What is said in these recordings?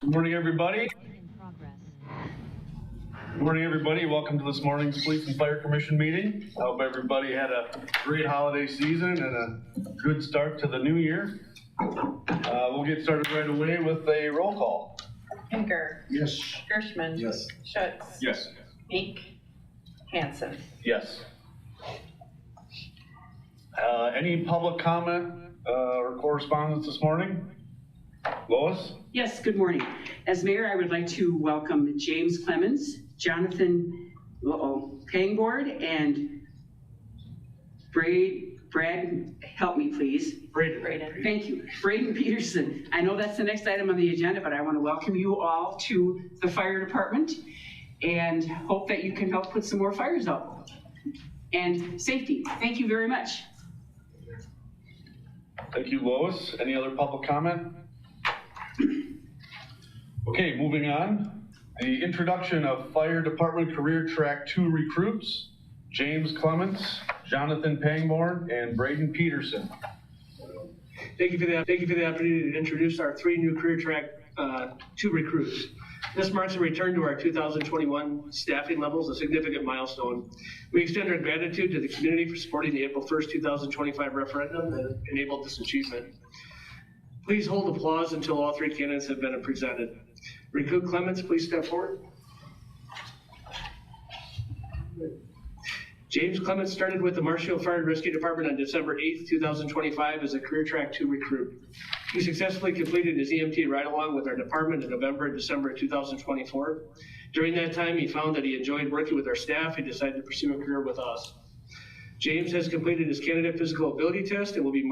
Good morning, everybody. Good morning, everybody. Welcome to this morning's Police and Fire Commission meeting. I hope everybody had a great holiday season and a good start to the new year. We'll get started right away with a roll call. Pinker. Yes. Gershman. Yes. Schutz. Yes. Meek. Hanson. Yes. Any public comment or correspondence this morning? Lois? Yes, good morning. As mayor, I would like to welcome James Clemens, Jonathan Pangboard, and Brad, help me please. Braden. Thank you. Braden Peterson. I know that's the next item on the agenda, but I want to welcome you all to the fire department and hope that you can help put some more fires out. And safety. Thank you very much. Thank you, Lois. Any other public comment? Okay, moving on. The introduction of Fire Department Career Track 2 recruits, James Clements, Jonathan Pangborn, and Braden Peterson. Thank you for the opportunity to introduce our 3 new Career Track 2 recruits. This marks a return to our 2021 staffing levels, a significant milestone. We extend our gratitude to the community for supporting the April 1st, 2025 referendum that enabled this achievement. Please hold applause until all 3 candidates have been presented. Recruit Clements, please step forward. James Clements started with the Marshfield Fire and Rescue Department on December 8th, 2025 as a Career Track 2 recruit. He successfully completed his EMT ride-along with our department in November and December of 2024. During that time, he found that he enjoyed working with our staff and decided to pursue a career with us. James has completed his candidate physical ability test and will be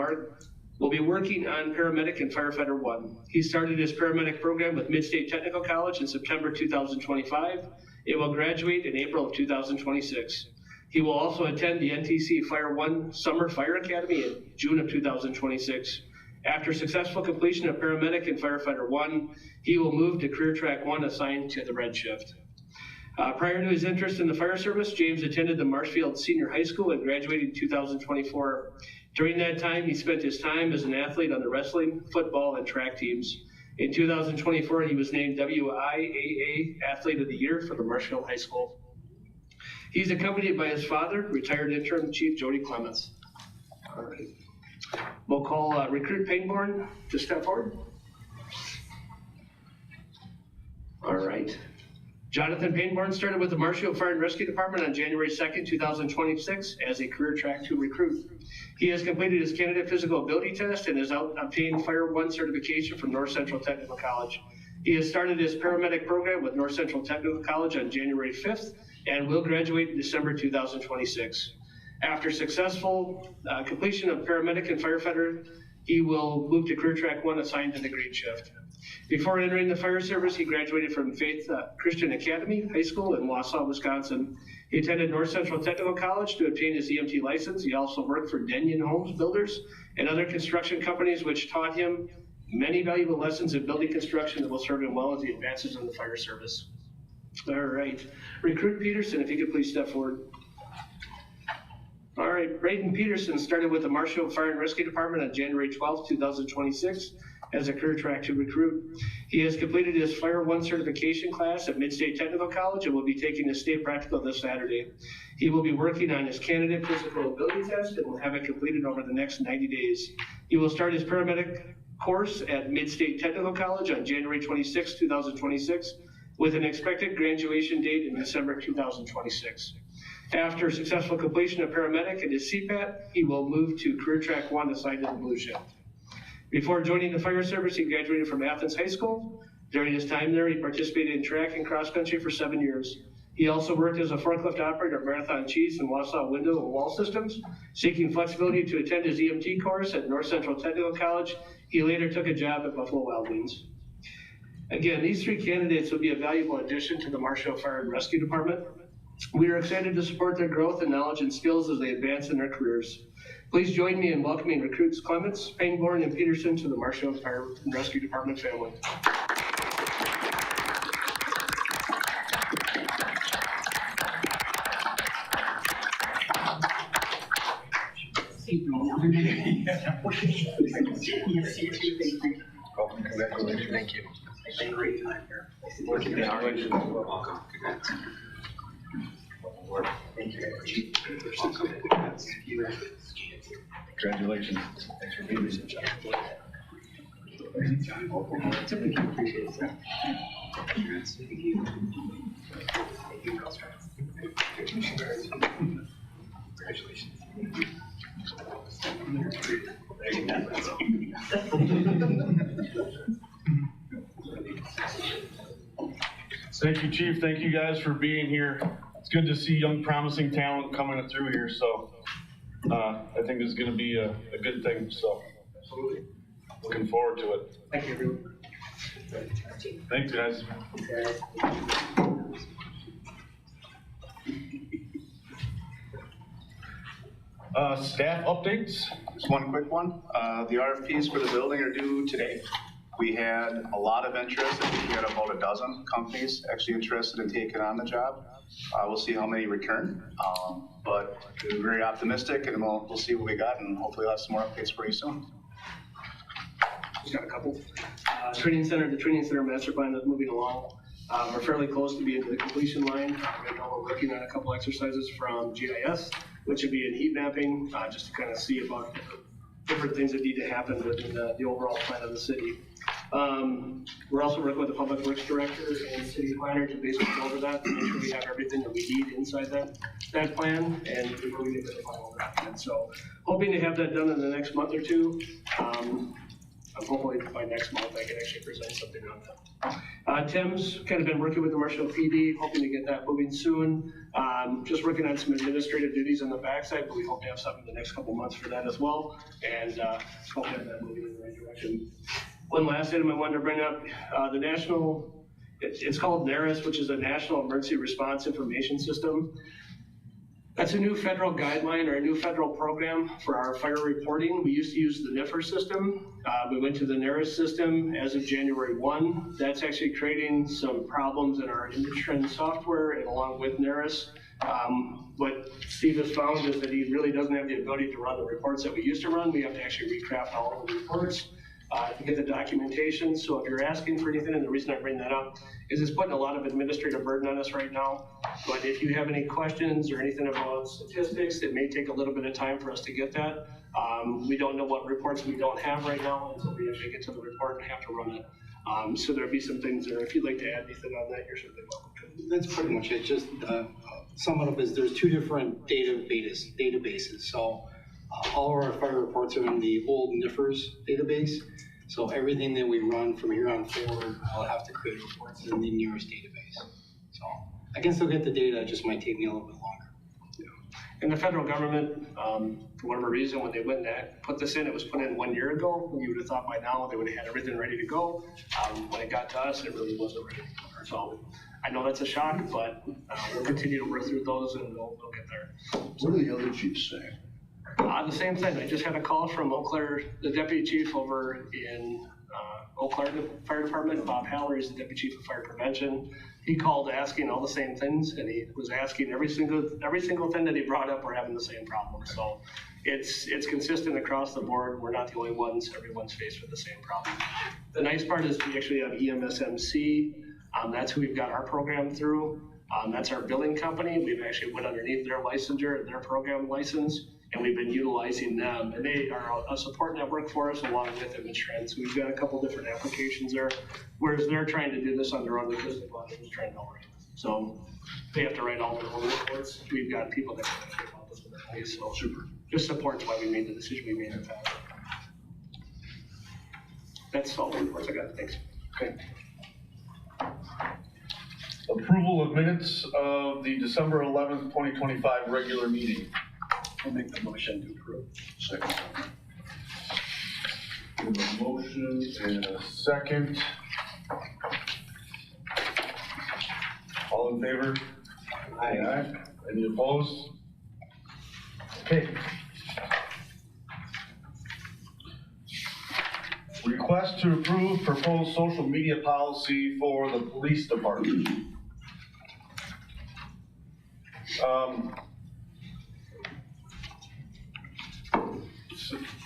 working on paramedic and firefighter 1. He started his paramedic program with Mid-State Technical College in September 2025. It will graduate in April of 2026. He will also attend the NTC Fire 1 Summer Fire Academy in June of 2026. After successful completion of paramedic and firefighter 1, he will move to Career Track 1 assigned to the Red Shift. Prior to his interest in the fire service, James attended the Marshfield Senior High School and graduated in 2024. During that time, he spent his time as an athlete on the wrestling, football, and track teams. In 2024, he was named WIAA Athlete of the Year for the Marshfield High School. He's accompanied by his father, retired interim Chief Jody Clements. All right. We'll call Recruit Pangborn to step forward. All right. Jonathan Pangborn started with the Marshfield Fire and Rescue Department on January 2nd, 2026 as a Career Track 2 recruit. He has completed his candidate physical ability test and has obtained Fire 1 certification from North Central Technical College. He has started his paramedic program with North Central Technical College on January 5th and will graduate in December 2026. After successful completion of paramedic and firefighter, he will move to Career Track 1 assigned to the green shift. Before entering the fire service, he graduated from Faith Christian Academy High School in Wausau, Wisconsin. He attended North Central Technical College to obtain his EMT license. He also worked for Denyon Homes Builders and other construction companies, which taught him many valuable lessons in building construction that will serve him well as he advances in the fire service. All right, Recruit Peterson, if you could please step forward. All right, Braden Peterson started with the Marshfield Fire and Rescue Department on January 12th, 2026 as a Career Track 2 recruit. He has completed his Fire 1 certification class at Mid-State Technical College and will be taking his state practical this Saturday. He will be working on his candidate physical ability test and will have it completed over the next 90 days. He will start his paramedic course at Mid-State Technical College on January 26, 2026 with an expected graduation date in December 2026. After successful completion of paramedic and his CPAT, he will move to Career Track 1 assigned to the blue shift. Before joining the fire service, he graduated from Athens High School. During his time there, he participated in track and cross country for 7 years. He also worked as a forklift operator at Marathon Cheese and Wausau Window and Wall Systems. Seeking flexibility to attend his EMT course at North Central Technical College, he later took a job at Buffalo Wild Wings. Again, these 3 candidates will be a valuable addition to the Marshfield Fire and Rescue Department. We are excited to support their growth and knowledge and skills as they advance in their careers. Please join me in welcoming recruits Clements, Pangborn, and Peterson to the Marshfield Fire and Rescue Department family. Welcome, congratulations. Thank you. It's been a great time here. Congratulations. Welcome. Congrats. Thank you. Congratulations. Thanks for being here. Congratulations. Thank you, Chief. Thank you guys for being here. It's good to see young, promising talent coming through here. So I think it's going to be a good thing. So looking forward to it. Thank you, everyone. Thanks, guys. Staff updates. Just one quick one. The RFPs for the building are due today. We had a lot of interest. I think we had about a dozen companies actually interested in taking on the job. We'll see how many return, but we're very optimistic, and we'll see what we got, and hopefully we'll have some more updates for you soon. Just got a couple. The training center master plan is moving along. We're fairly close to being to the completion line. Right now we're working on a couple exercises from GIS, which would be in heat mapping, just to kind of see about different things that need to happen within the overall plan of the city. We're also working with the public works director and city planner to basically go over that, to make sure we have everything that we need inside that plan, and before we get to the final document. So hoping to have that done in the next month or two. Hopefully by next month I can actually present something on that. Tim's kind of been working with the Marshfield PD, hoping to get that moving soon. Just working on some administrative duties on the backside, but we hope to have something in the next couple months for that as well, and hope to have that moving in the right direction. One last item I wanted to bring up, the national, it's called NARIS, which is a National Emergency Response Information System. That's a new federal guideline or a new federal program for our fire reporting. We used to use the NIFR system. We went to the NARIS system as of January 1. That's actually creating some problems in our image trend software, and along with NARIS. What Steve has found is that he really doesn't have the ability to run the reports that we used to run. We have to actually recraft all of the reports to get the documentation. So if you're asking for anything, and the reason I bring that up is it's putting a lot of administrative burden on us right now. But if you have any questions or anything about statistics, it may take a little bit of time for us to get that. We don't know what reports we don't have right now until we actually get to the report and have to run it. So there'll be some things there. If you'd like to add anything on that, you're certainly welcome to. That's pretty much it. Just sum it up is there's two different databases. So all of our fire reports are in the old NIFRS database. So everything that we run from here on forward, I'll have to create reports in the nearest database. So I can still get the data, it just might take me a little bit longer. And the federal government, for whatever reason, when they went and put this in, it was put in 1 year ago. You would have thought by now they would have had everything ready to go. When it got to us, it really wasn't ready. So I know that's a shock, but we'll continue to work through those, and we'll get there. What do the other chiefs say? The same thing. I just had a call from Eau Claire, the deputy chief over in Eau Claire Fire Department. Bob Haller is the deputy chief of fire prevention. He called asking all the same things, and he was asking every single thing that he brought up. We're having the same problem. So it's consistent across the board. We're not the only ones. Everyone's faced with the same problem. The nice part is we actually have EMSMC. That's who we've got our program through. That's our billing company. We've actually went underneath their licensure and their program license, and we've been utilizing them. And they are a support network for us along with Image Trend. So we've got a couple different applications there, whereas they're trying to do this on their own because they've got Image Trend already. So they have to write all their own reports. We've got people that can actually help us with that. So super. Just supports why we made the decision we made in that. That's all the reports I got. Thanks. Okay. Approval of minutes of the December 11th, 2025 regular meeting. I'll make the motion to approve. Second. We have a motion and a second. All in favor? Aye. Any opposed? Okay. Request to approve proposed social media policy for the police department.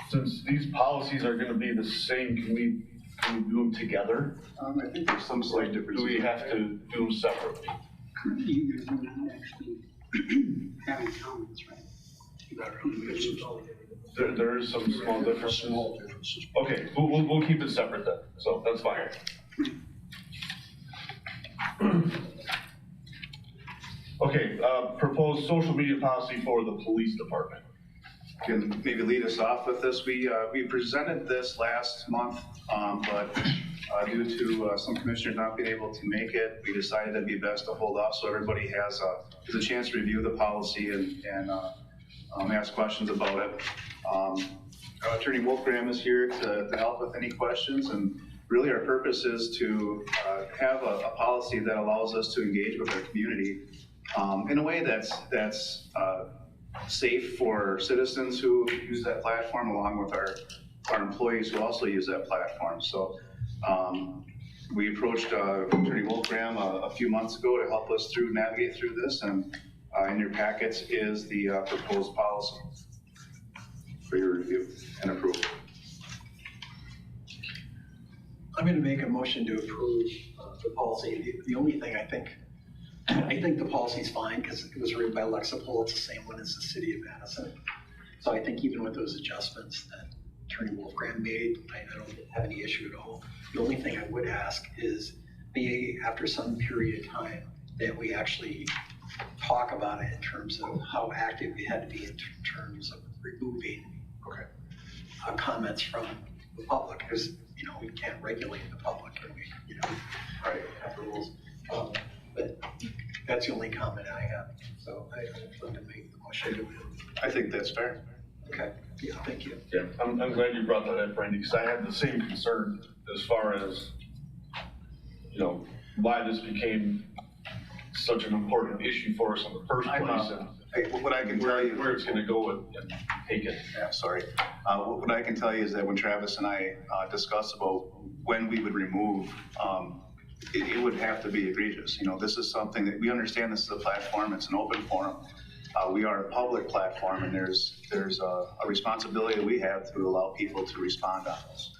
Since these policies are going to be the same, can we Can we do them together? I think there's some slight differences. Do we have to do them separately? Currently, you guys are not actually having comments, right? There is some small differences. Small differences. Okay, we'll keep it separate then, so that's fine. Okay, proposed social media policy for the police department. Can maybe lead us off with this. We presented this last month, but due to some commissioners not being able to make it, we decided it'd be best to hold off so everybody has a chance to review the policy and ask questions about it. Attorney Wolfgram is here to help with any questions, and really our purpose is to have a policy that allows us to engage with our community in a way that's safe for citizens who use that platform, along with our employees who also use that platform. So we approached Attorney Wolfgram a few months ago to help us navigate through this, and in your packets is the proposed policy for your review and approval. I'm going to make a motion to approve the policy. The only thing I think the policy's fine because it was written by Lexipol. It's the same one as the city of Madison. So I think even with those adjustments that Attorney Wolfgram made, I don't have any issue at all. The only thing I would ask is maybe after some period of time that we actually talk about it in terms of how active we had to be in terms of removing comments from the public, because we can't regulate the public, and we have rules. But that's the only comment I have. So I'd like to make the motion. I think that's fair. Okay. Yeah. Thank you. Yeah, I'm glad you brought that up, Randy, because I had the same concern as far as why this became such an important issue for us in the first place, and What I can tell you, where it's going to go and take it. Yeah, sorry. What I can tell you is that when Travis and I discussed about when we would remove, it would have to be egregious. This is something that we understand. This is a platform. It's an open forum. We are a public platform, and there's a responsibility that we have to allow people to respond on this.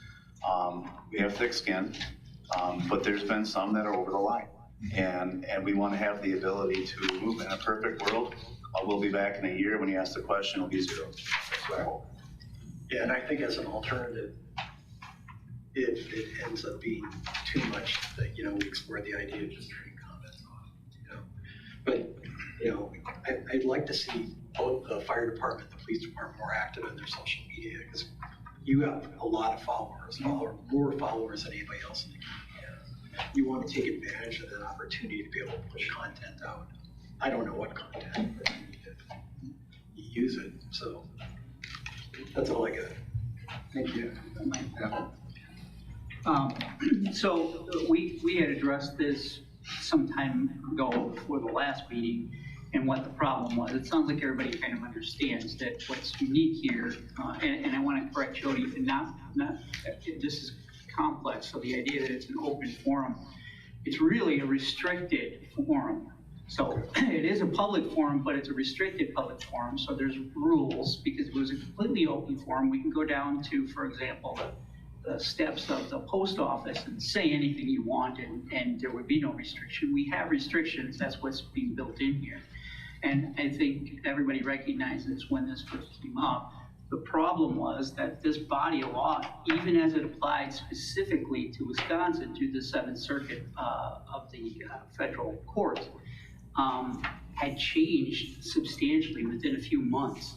We have thick skin, but there's been some that are over the line, and we want to have the ability to move. In a perfect world, we'll be back in a year. When you ask the question, it'll be zero. That's what I hope. Yeah, and I think as an alternative, if it ends up being too much, that we explore the idea of just turning comments on. But I'd like to see both the fire department, the police department more active in their social media, because you have a lot of followers, more followers than anybody else in the community. You want to take advantage of that opportunity to be able to push content out. I don't know what content, but you use it. So that's all I got. Thank you. So we had addressed this some time ago before the last meeting and what the problem was. It sounds like everybody kind of understands that what's unique here, and I want to correct Jody, this is complex. So the idea that it's an open forum, it's really a restricted forum. So it is a public forum, but it's a restricted public forum. So there's rules, because if it was a completely open forum, we can go down to, for example, the steps of the post office and say anything you want, and there would be no restriction. We have restrictions. That's what's being built in here. And I think everybody recognizes when this first came up, the problem was that this body of law, even as it applied specifically to Wisconsin, to the Seventh Circuit of the federal court, had changed substantially within a few months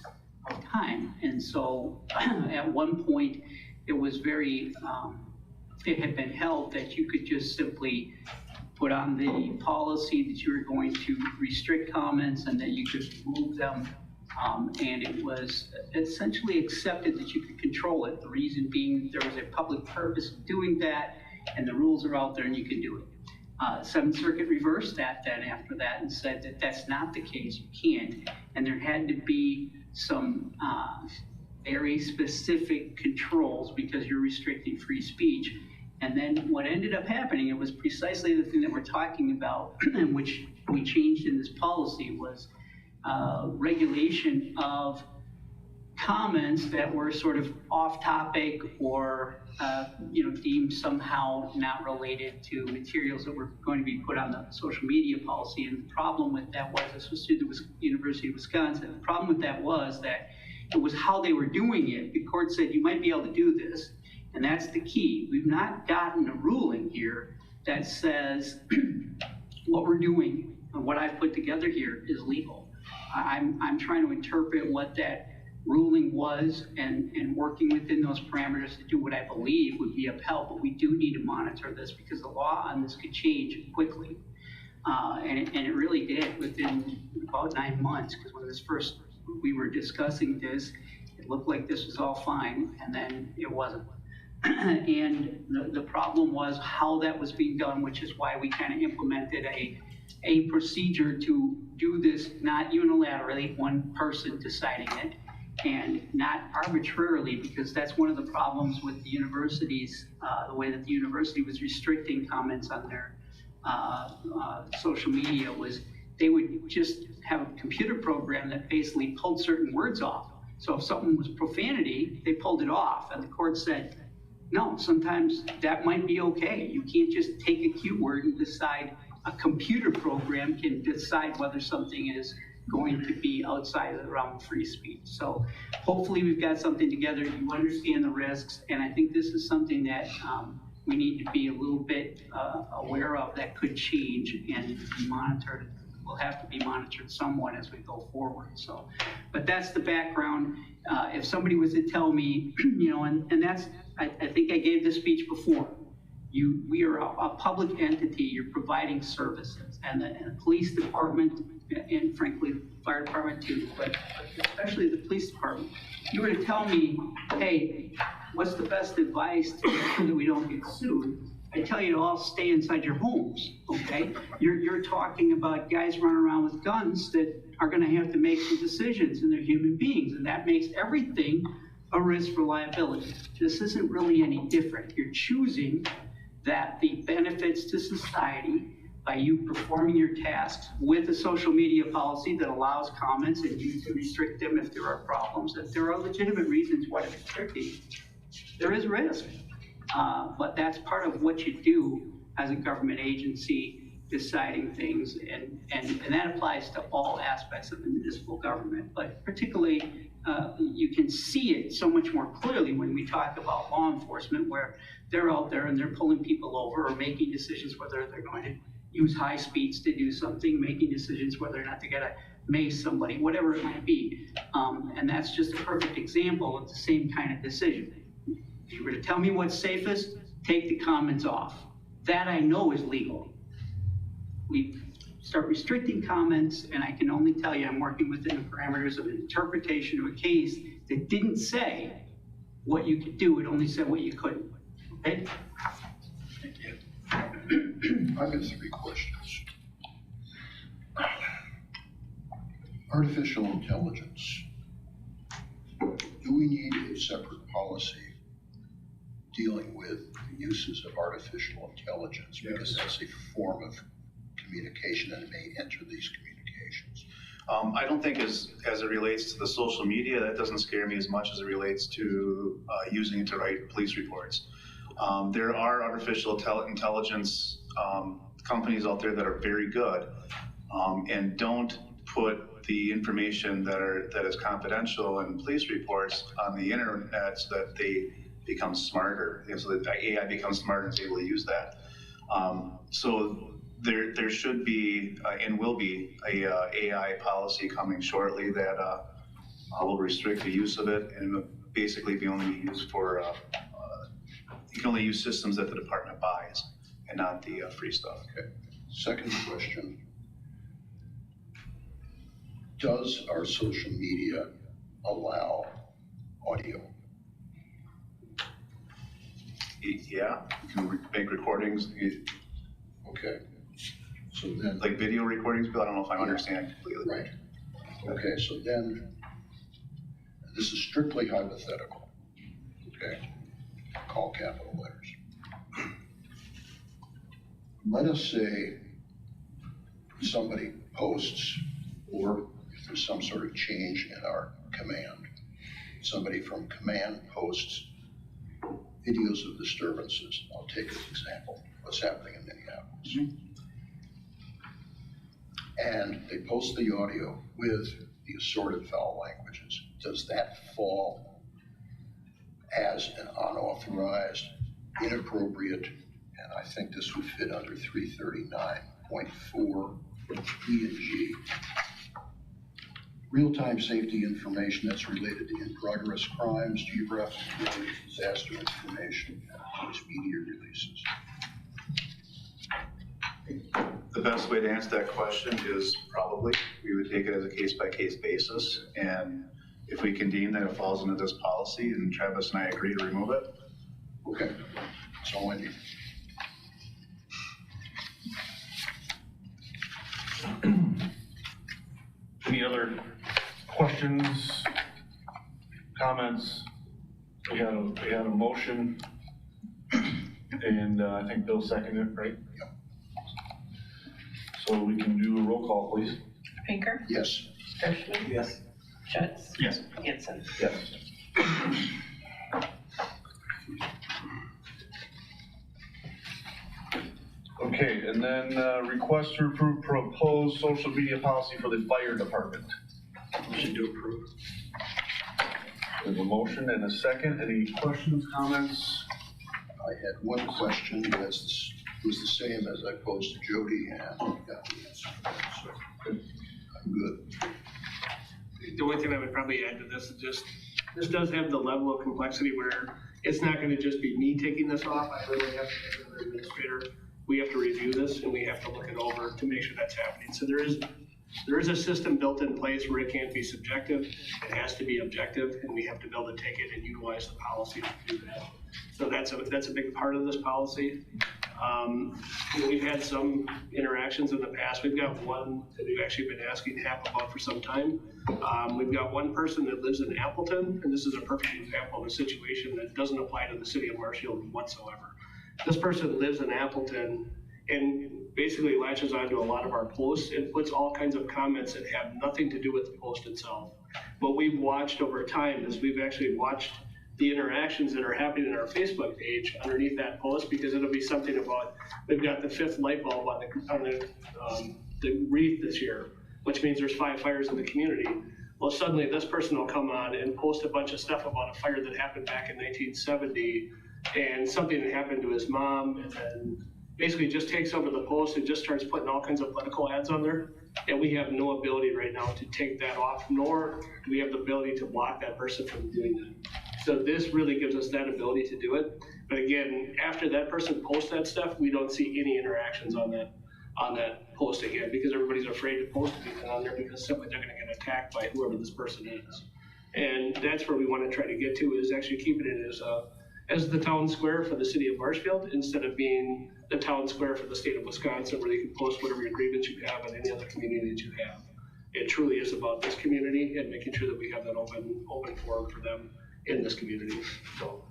of time. And so at one point, it was very, it had been held that you could just simply put on the policy that you were going to restrict comments and that you could remove them. And it was essentially accepted that you could control it. The reason being there was a public purpose of doing that, and the rules are out there and you can do it. Seventh Circuit reversed that then after that and said that that's not the case, you can't. And there had to be some very specific controls because you're restricting free speech. And then what ended up happening, it was precisely the thing that we're talking about, which we changed in this policy, was regulation of comments that were sort of off topic or, deemed somehow not related to materials that were going to be put on the social media policy. And the problem with that was, this was through the University of Wisconsin. The problem with that was that it was how they were doing it. The court said you might be able to do this, and that's the key. We've not gotten a ruling here that says what we're doing and what I've put together here is legal. I'm trying to interpret what that ruling was and working within those parameters to do what I believe would be upheld, but we do need to monitor this because the law on this could change quickly. And it really did within about 9 months, because when we were discussing this, it looked like this was all fine, and then it wasn't. And the problem was how that was being done, which is why we kind of implemented a procedure to do this not unilaterally, one person deciding it, and not arbitrarily, because that's one of the problems with the universities, the way that the university was restricting comments on their social media was they would just have a computer program that basically pulled certain words off. So if something was profanity, they pulled it off, and the court said, no, sometimes that might be okay. You can't just take a cue word and decide. A computer program can decide whether something is going to be outside of the realm of free speech. So hopefully we've got something together. You understand the risks, and I think this is something that we need to be a little bit aware of that could change and be monitored. Will have to be monitored somewhat as we go forward. So, but that's the background. If somebody was to tell me, and that's, I think I gave this speech before. We are a public entity. You're providing services, and the police department, and frankly, the fire department too, but especially the police department. You were to tell me, hey, what's the best advice to make sure that we don't get sued? I tell you to all stay inside your homes, okay? You're talking about guys running around with guns that are gonna have to make some decisions, and they're human beings, and that makes everything a risk for liability. This isn't really any different. You're choosing that the benefits to society by you performing your tasks with a social media policy that allows comments and you can restrict them if there are problems, if there are legitimate reasons why to restrict it. There is risk. But that's part of what you do as a government agency, deciding things, and that applies to all aspects of the municipal government. But particularly, you can see it so much more clearly when we talk about law enforcement, where they're out there and they're pulling people over or making decisions whether they're going to use high speeds to do something, making decisions whether or not they're gonna mace somebody, whatever it might be. And that's just a perfect example of the same kind of decision. If you were to tell me what's safest, take the comments off. That I know is legal. We start restricting comments, and I can only tell you I'm working within the parameters of an interpretation of a case that didn't say what you could do, it only said what you couldn't. Okay? Thank you. I've got 3 questions. Artificial intelligence. Do we need a separate policy dealing with the uses of artificial intelligence? Because that's a form of communication and may enter these communications. I don't think as it relates to the social media, that doesn't scare me as much as it relates to using it to write police reports. There are artificial intelligence companies out there that are very good and don't put the information that is confidential in police reports on the internet so that they become smarter, so that the AI becomes smarter and is able to use that. So there should be and will be a AI policy coming shortly that will restrict the use of it and basically be only used for, you can only use systems that the department buys and not the free stuff. Okay. Second question. Does our social media allow audio? Yeah, you can make recordings. Okay. So then, like video recordings, but I don't know if I'm understanding completely. Right. Okay, so then, this is strictly hypothetical. Okay. All capital letters. Let us say somebody posts, or if there's some sort of change in our command, somebody from command posts videos of disturbances. I'll take an example, what's happening in Minneapolis. And they post the audio with the assorted foul languages. Does that fall as an unauthorized, inappropriate, and I think this would fit under 339.4 E and G. Real-time safety information that's related to in-progress crimes, geographic areas, disaster information, and news media releases. The best way to answer that question is probably, we would take it as a case-by-case basis, and if we can deem that it falls into this policy, and Travis and I agree to remove it. Okay, that's all I need. Any other questions, comments? We had a motion, and I think Bill seconded it, right? Yep. So we can do a roll call, please. Pinker, Yes. Hirschman, Yes. Schutz, Yes. Hanson. Yes. Okay, and then request to approve proposed social media policy for the fire department. Motion to approve. There's a motion and a second. Any questions, comments? I had one question that's was the same as I posed to Jody, and I got the answer. So I'm good. The only thing I would probably add to this is just, this does have the level of complexity where it's not gonna just be me taking this off. I really have to get another administrator. We have to review this and we have to look it over to make sure that's happening. So there is a system built in place where it can't be subjective. It has to be objective, and we have to be able to take it and utilize the policy to do that. So that's a big part of this policy. We've had some interactions in the past. We've got one that we've actually been asking HAP about for some time. We've got one person that lives in Appleton, and this is a perfect example of a situation that doesn't apply to the city of Marshfield whatsoever. This person lives in Appleton and basically latches onto a lot of our posts and puts all kinds of comments that have nothing to do with the post itself. What we've watched over time is we've actually watched the interactions that are happening in our Facebook page underneath that post, because it'll be something about, we've got the 5th light bulb on the wreath this year, which means there's 5 fires in the community. Well, suddenly this person will come on and post a bunch of stuff about a fire that happened back in 1970 and something that happened to his mom, and then basically just takes over the post and just starts putting all kinds of political ads on there. And we have no ability right now to take that off, nor do we have the ability to block that person from doing that. So this really gives us that ability to do it. But again, after that person posts that stuff, we don't see any interactions on that post again, because everybody's afraid to post anything on there because simply they're gonna get attacked by whoever this person is. And that's where we wanna try to get to, is actually keeping it as the town square for the city of Marshfield, instead of being the town square for the state of Wisconsin, where you can post whatever your grievance you have in any other community that you have. It truly is about this community and making sure that we have that open forum for them in this community. So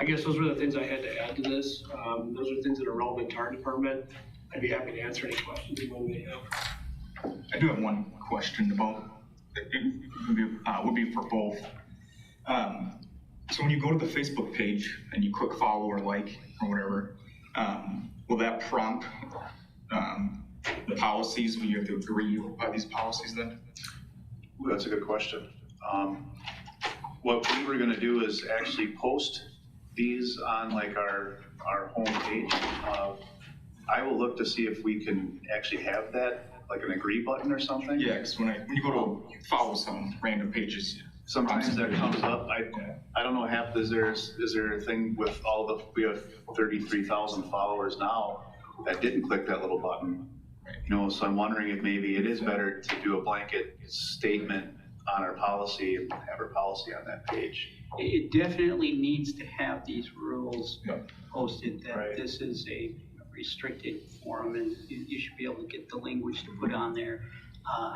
I guess those were the things I had to add to this. Those are things that are relevant to our department. I'd be happy to answer any questions anyone may have. I do have one question about, it would be for both. So when you go to the Facebook page and you click follow or like or whatever, will that prompt the policies when you have to agree by these policies then? Ooh, that's a good question. What we were gonna do is actually post these on like our home page. I will look to see if we can actually have that, like an agree button or something. Yeah, because when you go to follow some random pages, sometimes that comes up. I don't know, is there a thing with we have 33,000 followers now that didn't click that little button? You know, so I'm wondering if maybe it is better to do a blanket statement on our policy and have our policy on that page. It definitely needs to have these rules posted that Right. this is a restricted forum, and you should be able to get the language to put on there.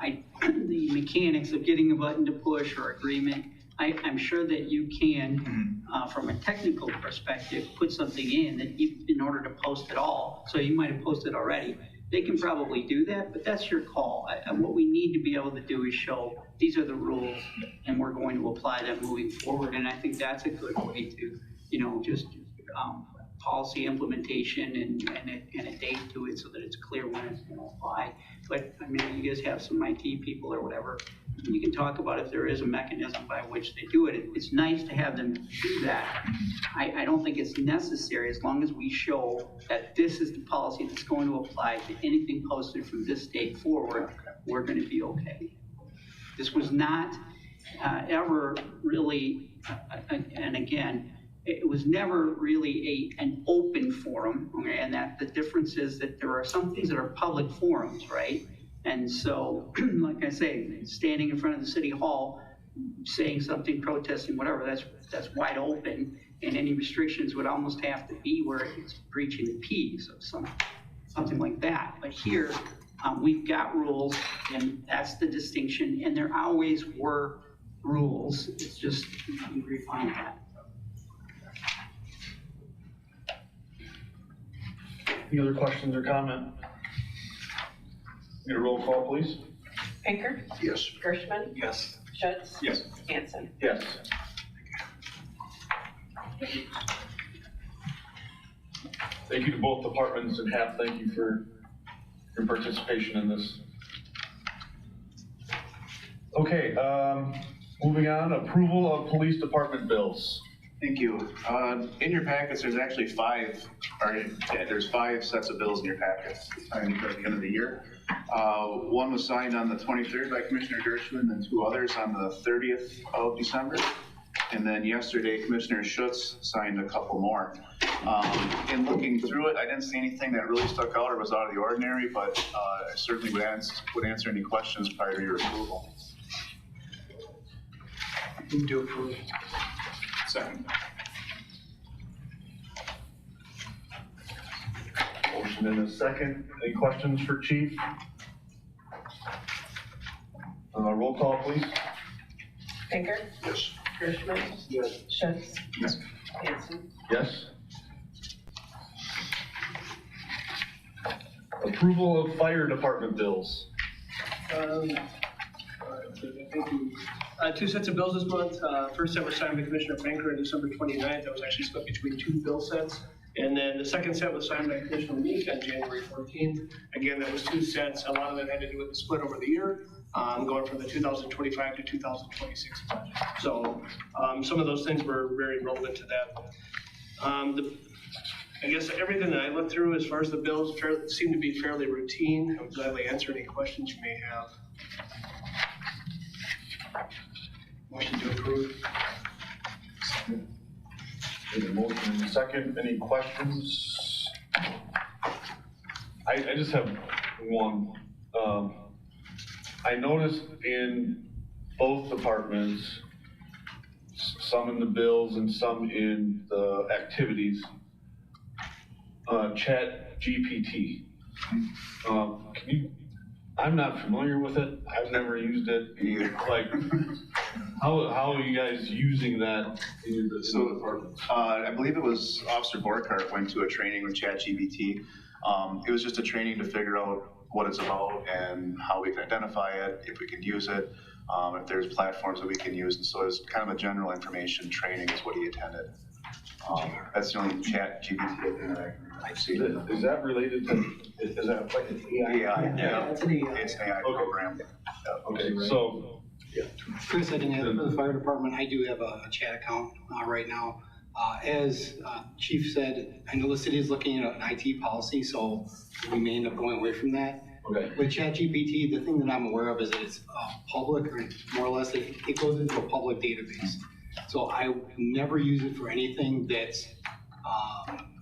The mechanics of getting a button to push or agreement, I'm sure that you can, from a technical perspective, put something in that in order to post it all. So you might have posted already, they can probably do that, but that's your call. And what we need to be able to do is show, these are the rules, and we're going to apply them moving forward. And I think that's a good way to, just policy implementation and a date to it so that it's clear when it's going to apply. But, I mean, you guys have some IT people or whatever, you can talk about if there is a mechanism by which they do it. It's nice to have them do that. I don't think it's necessary as long as we show that this is the policy that's going to apply to anything posted from this date forward, we're going to be okay. This was not ever really, and again, it was never really an open forum, okay? And that the difference is that there are some things that are public forums, right? And so, like I say, standing in front of the city hall, saying something, protesting, whatever, that's wide open, and any restrictions would almost have to be where it's breaching the peace or something like that. But here, we've got rules, and that's the distinction, and there always were rules. It's just, you refine that. Any other questions or comment? Need a roll call, please? Pinker, Yes. Gershman, Yes. Schutz, Yes. Hanson. Yes. Thank you to both departments, and Hap, thank you for your participation in this. Okay, moving on, approval of police department bills. Thank you. In your packets, there's actually there's 5 sets of bills in your packets at the end of the year. One was signed on the 23rd by Commissioner Gershman, and 2 others on the 30th of December. And then yesterday, Commissioner Schutz signed a couple more. In looking through it, I didn't see anything that really stuck out or was out of the ordinary, but I certainly would answer any questions prior to your approval. Move to approve. Second. Motion in a second. Any questions for Chief? Roll call, please. Pinker, Yes. Gershman, Yes. Schutz, Yes. Hanson. Yes. Approval of fire department bills. Two sets of bills this month. First set was signed by Commissioner Pinker on December 29th. That was actually split between 2 bill sets. And then the second set was signed by Commissioner Meek on January 14th. Again, that was 2 sets. A lot of it had to do with the split over the year, going from the 2025 to 2026 budget. So some of those things were very relevant to that. I guess everything that I looked through as far as the bills seem to be fairly routine. I'm gladly answer any questions you may have. Motion to approve. Need a motion in a second. Any questions? I just have one. I noticed in both departments, some in the bills and some in the activities, Chat GPT. I'm not familiar with it. I've never used it either. Like, how are you guys using that in the department? I believe it was Officer Borkhardt went to a training with ChatGPT. It was just a training to figure out what it's about and how we can identify it, if we can use it, if there's platforms that we can use. And so it's kind of a general information training is what he attended. That's the only ChatGPT that I've seen. Is that related to, is that like an AI? AI, Yeah, it's an AI. It's an AI program. Okay, so, Chris, I can add, for the fire department, I do have a chat account right now. As Chief said, I know the city is looking at an IT policy, so we may end up going away from that. okay. With ChatGPT, the thing that I'm aware of is that it's public, or more or less, it goes into a public database. So I never use it for anything that's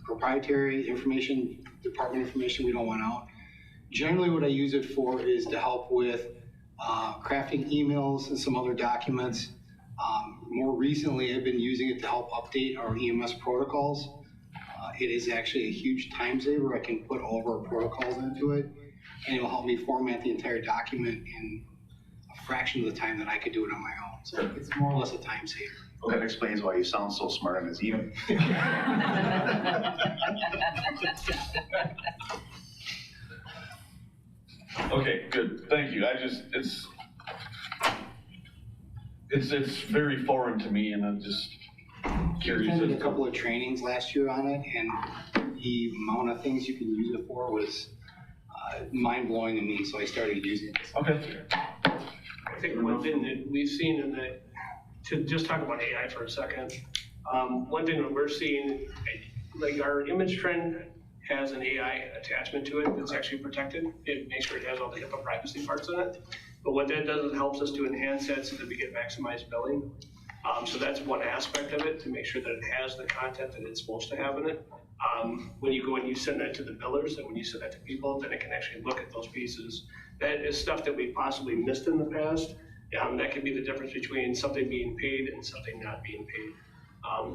proprietary information, department information we don't want out. Generally, what I use it for is to help with crafting emails and some other documents. More recently, I've been using it to help update our EMS protocols. It is actually a huge time saver. I can put all of our protocols into it, and it'll help me format the entire document in a fraction of the time that I could do it on my own. So it's more or less a time saver. That explains why you sound so smart on his email. Okay, good, thank you. It's very foreign to me, and I'm just I curious. attended a couple of trainings last year on it, and the amount of things you can use it for was mind-blowing to me, so I started using it. Okay. I think one thing that we've seen in the, to just talk about AI for a second, one thing that we're seeing, like our image trend has an AI attachment to it that's actually protected. It makes sure it has all the HIPAA privacy parts in it. But what that does is it helps us to enhance that so that we get maximized billing. So that's one aspect of it, to make sure that it has the content that it's supposed to have in it. When you go and you send that to the billers, and when you send that to people, then it can actually look at those pieces. That is stuff that we possibly missed in the past. That can be the difference between something being paid and something not being paid.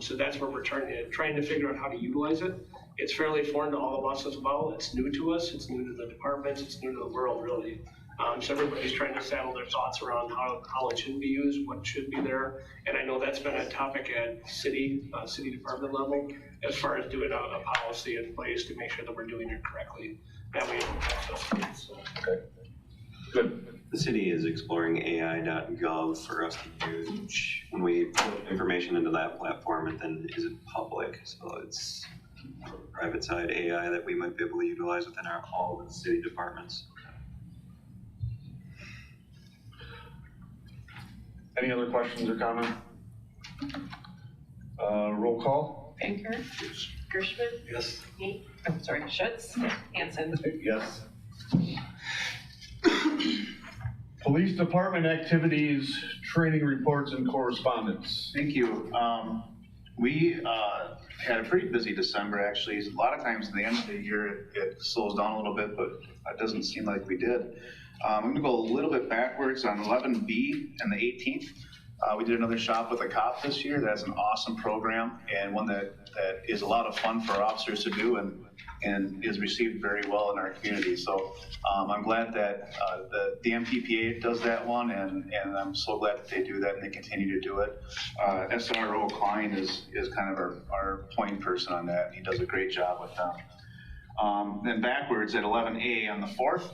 So that's where we're trying to figure out how to utilize it. It's fairly foreign to all of us as well. It's new to us. It's new to the departments. It's new to the world, really. So everybody's trying to saddle their thoughts around how it should be used, what should be there. And I know that's been a topic at city department level, as far as doing a policy in place to make sure that we're doing it correctly. That way it don't affect us. So. Okay, good. The city is exploring AI.gov for us to use when we put information into that platform, and then is it public? So it's private side AI that we might be able to utilize within all of the city departments. Any other questions or comments? Roll call? Pinker? Gershman? Yes. Me? I'm sorry, Schutz? Hanson? Yes. Police department activities, training reports, and correspondence. Thank you. We had a pretty busy December, actually. A lot of times at the end of the year, it slows down a little bit, but it doesn't seem like we did. I'm gonna go a little bit backwards on 11B and the 18th. We did another Shop with a Cop this year. That's an awesome program, and one that is a lot of fun for officers to do, and is received very well in our community. So I'm glad that the MPPA does that one, and I'm so glad that they do that and they continue to do it. SRO Klein is kind of our point person on that, and he does a great job with them. Then backwards at 11A on the 4th,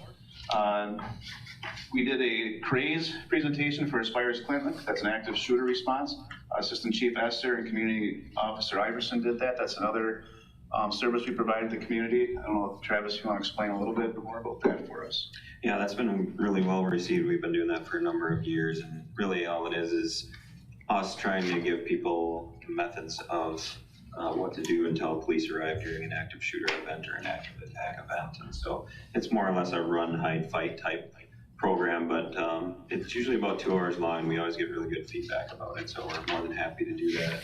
we did a CRAZE presentation for Aspires Clinton. That's an active shooter response. Assistant Chief Esther and Community Officer Iverson did that. That's another service we provide to the community. I don't know if Travis, you want to explain a little bit more about that for us? Yeah, that's been really well received. We've been doing that for a number of years, and really all it is us trying to give people methods of what to do until police arrive during an active shooter event or an active attack event. And so it's more or less a run, hide, fight type program, but it's usually about 2 hours long. We always get really good feedback about it, so we're more than happy to do that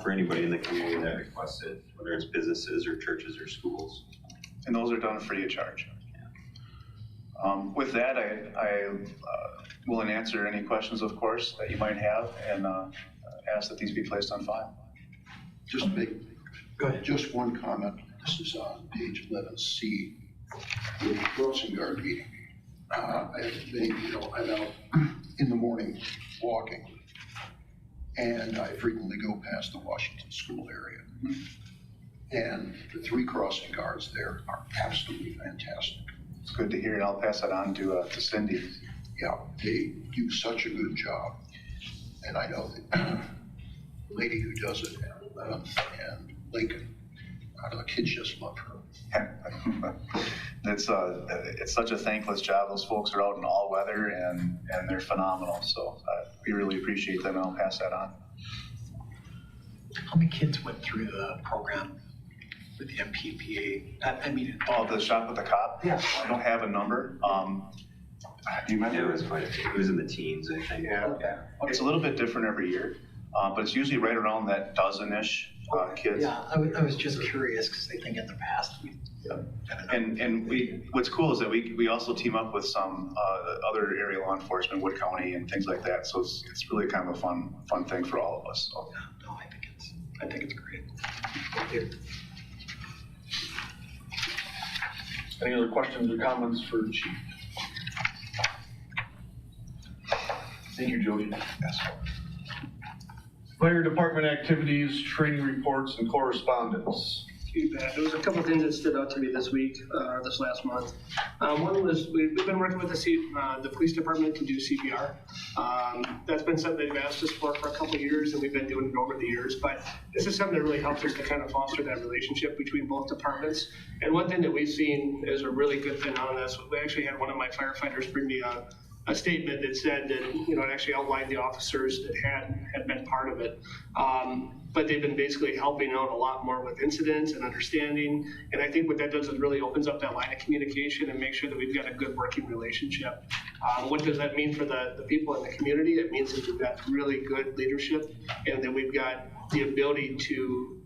for anybody in the community that requests it, whether it's businesses or churches or schools. And those are done free of charge. With that, I will answer any questions, of course, that you might have, and ask that these be placed on file. Just just one comment. This is on page 11C, the crossing guard meeting. I'm out in the morning walking, and I frequently go past the Washington School area. And the 3 crossing guards there are absolutely fantastic. It's good to hear, and I'll pass that on to Cindy. Yeah, they do such a good job. And I know that the lady who does it at 11th and Lincoln, the kids just love her. It's such a thankless job. Those folks are out in all weather, and they're phenomenal. So we really appreciate them, and I'll pass that on. How many kids went through the program with the MPPA? The Shop with the Cop? Yeah. I don't have a number. Do you remember? Yeah, it was quite a few. It was in the teens, I think. Yeah. Okay. It's a little bit different every year, but it's usually right around that dozen-ish kids. Yeah, I was just curious because I think in the past And what's cool is that we also team up with some other area law enforcement, Wood County and things like that. So it's really kind of a fun thing for all of us. So. No, I think it's great. Thank you. Any other questions or comments for the chief? Thank you, Jody. Yes. Fire department activities, training reports, and correspondence. You bet. There was a couple things that stood out to me this week, this last month. One was we've been working with the police department to do CPR. That's been something they've asked us for a couple of years, and we've been doing it over the years. But this is something that really helps us to kind of foster that relationship between both departments. And one thing that we've seen is a really good thing on this. We actually had one of my firefighters bring me a statement that said that, it actually outlined the officers that had been part of it. But they've been basically helping out a lot more with incidents and understanding. And I think what that does is really opens up that line of communication and make sure that we've got a good working relationship. What does that mean for the people in the community? It means that we've got really good leadership and that we've got the ability to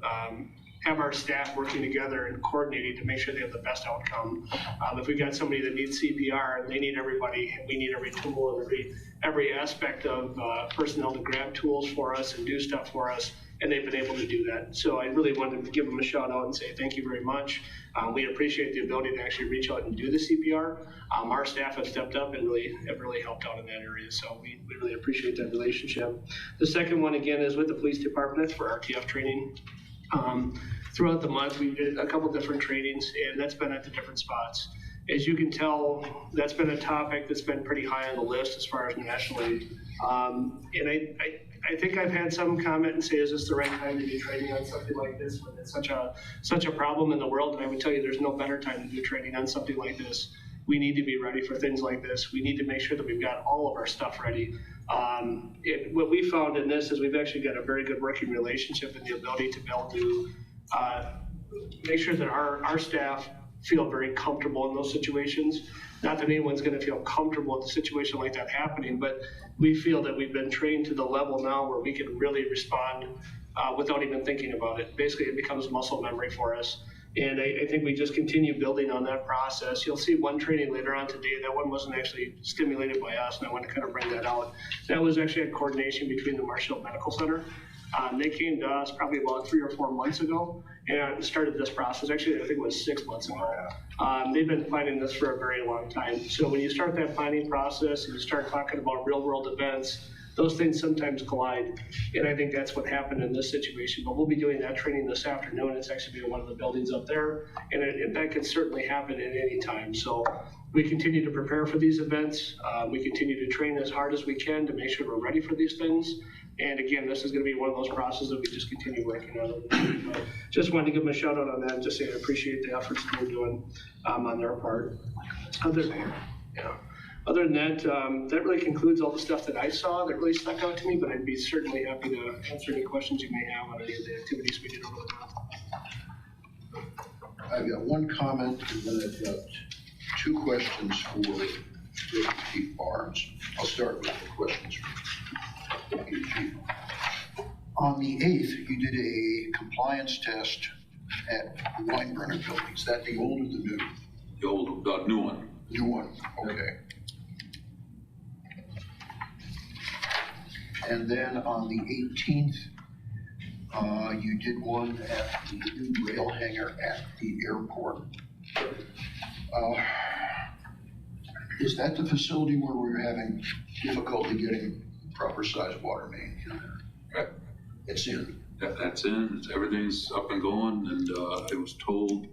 have our staff working together and coordinating to make sure they have the best outcome. If we've got somebody that needs CPR, they need everybody, and we need every tool and every aspect of personnel to grab tools for us and do stuff for us, and they've been able to do that. So I really wanted to give them a shout out and say thank you very much. We appreciate the ability to actually reach out and do the CPR. Our staff have stepped up and have really helped out in that area, so we really appreciate that relationship. The second one, again, is with the police department for RTF training. Throughout the month, we did a couple different trainings, and that's been at the different spots. As you can tell, that's been a topic that's been pretty high on the list as far as nationally. And I think I've had some comment and say, is this the right time to be training on something like this when it's such a problem in the world? And I would tell you there's no better time to do training on something like this. We need to be ready for things like this. We need to make sure that we've got all of our stuff ready. What we found in this is we've actually got a very good working relationship and the ability to be able to make sure that our staff feel very comfortable in those situations. Not that anyone's going to feel comfortable with a situation like that happening, but we feel that we've been trained to the level now where we can really respond without even thinking about it. Basically, it becomes muscle memory for us. And I think we just continue building on that process. You'll see one training later on today. That one wasn't actually stimulated by us, and I want to kind of bring that out. That was actually a coordination between the Marshfield Medical Center. They came to us probably about 3 or 4 months ago and started this process. Actually, I think it was 6 months ago. They've been planning this for a very long time. So when you start that planning process and you start talking about real world events, those things sometimes collide. And I think that's what happened in this situation. But we'll be doing that training this afternoon. It's actually in one of the buildings up there. And that can certainly happen at any time. So we continue to prepare for these events. We continue to train as hard as we can to make sure we're ready for these things. And again, this is going to be one of those processes that we just continue working on. But just wanted to give them a shout out on that and just say I appreciate the efforts they're doing on their part. Other than that, that really concludes all the stuff that I saw that really stuck out to me, but I'd be certainly happy to answer any questions you may have on any of the activities we did over the month. I've got one comment and then I've got 2 questions for Chief Barnes. I'll start with the questions for Chief. On the 8th, you did a compliance test at the Weinbrenner building. Is that the old or the new? The old, new one. New one, okay. And then on the 18th, you did one at the new rail hangar at the airport. Is that the facility where we're having difficulty getting proper size water main in there? Right. It's in. That's in. Everything's up and going, and I was told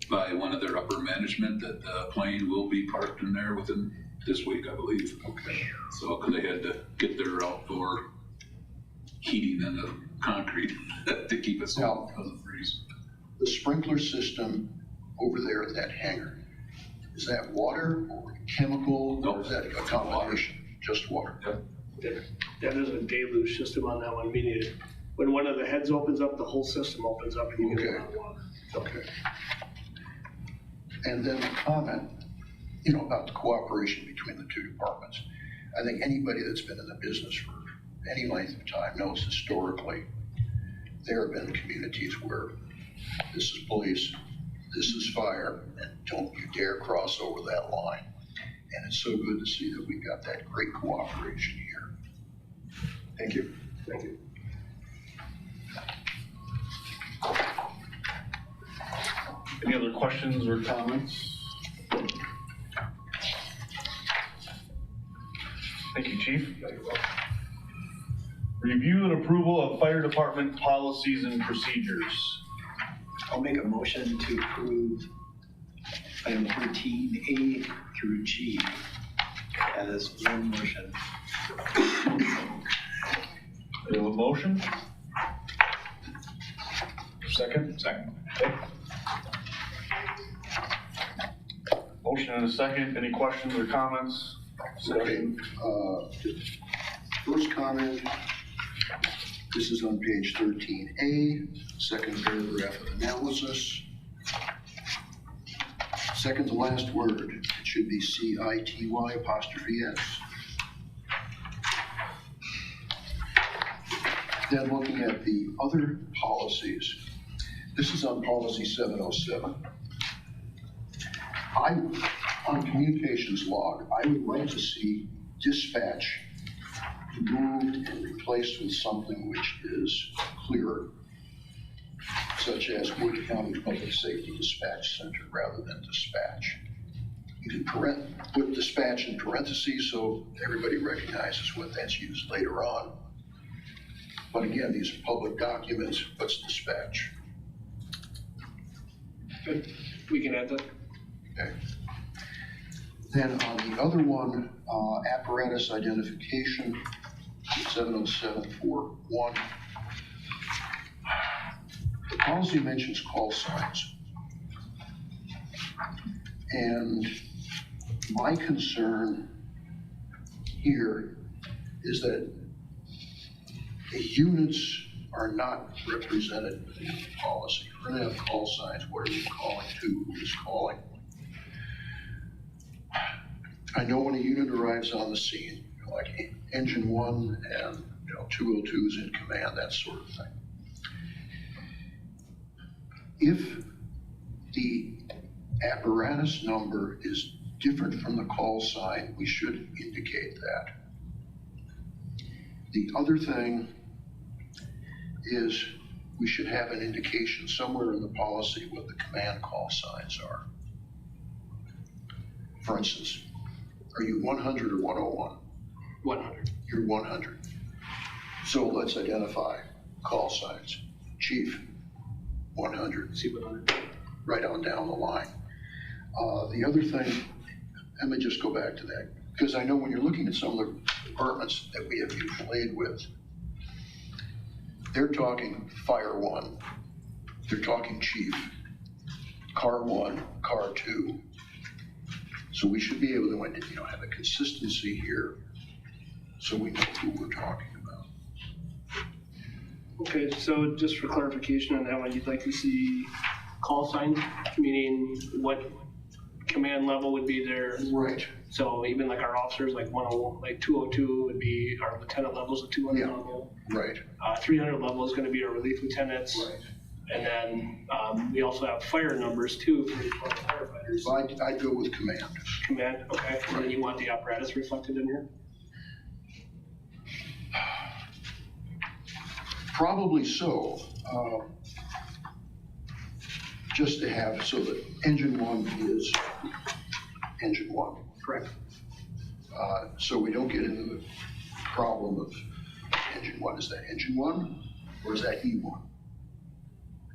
by one of their upper management that the plane will be parked in there within this week, I believe. Okay. So, because they had to get their outdoor heating in the concrete to keep it so it doesn't freeze. The sprinkler system over there in that hangar, is that water or chemical? No, or is that a combination? Just water? Yep. That is a deluge system on that one, meaning when one of the heads opens up, the whole system opens up and you get a lot of water. Okay. And then the comment, about the cooperation between the 2 departments. I think anybody that's been in the business for any length of time knows historically there have been communities where this is police, this is fire, and don't you dare cross over that line. And it's so good to see that we've got that great cooperation here. Thank you. Thank you. Any other questions or comments? Thank you, Chief. Review and approval of fire department policies and procedures. I'll make a motion to approve item 13A through G as one motion. We have a motion? Second? Second. Okay. Motion and a second. Any questions or comments? Okay, first comment, this is on page 13A, second paragraph of analysis. Second to last word, it should be C-I-T-Y apostrophe S. Then looking at the other policies, this is on policy 707. On communications log, I would like to see dispatch moved and replaced with something which is clearer, such as Wood County Public Safety Dispatch Center rather than dispatch. You can put dispatch in parentheses so everybody recognizes what that's used later on. But again, these are public documents. What's dispatch? Good. We can add that. Okay. Then on the other one, apparatus identification, 70741. The policy mentions call signs. And my concern here is that the units are not represented in the policy. We're gonna have call signs. What are we calling to? Who is calling? I know when a unit arrives on the scene, like engine 1 and 202's in command, that sort of thing. If the apparatus number is different from the call sign, we should indicate that. The other thing is we should have an indication somewhere in the policy what the command call signs are. For instance, are you 100 or 101? 100. You're 100. So let's identify call signs. Chief, 100. See 100. Right on down the line. The other thing, let me just go back to that, because I know when you're looking at some of the departments that we have mutual aid with, they're talking fire 1, they're talking chief, car 1, car 2. So we should be able to, have a consistency here, so we know who we're talking about. Okay, so just for clarification on that one, you'd like to see call signs, meaning what command level would be there? Right. So even like our officers, like 101, like 202 would be our lieutenant levels of 200 Yeah. level. Right. 300 level is going to be our relief lieutenants. Right. And then we also have fire numbers too for the firefighters. So I'd go with command. Command, okay. And then you want the apparatus reflected in here? Probably so. Just to have, so that engine 1 is engine 1. Correct. So we don't get into the problem of engine 1. Is that engine 1 or is that E1?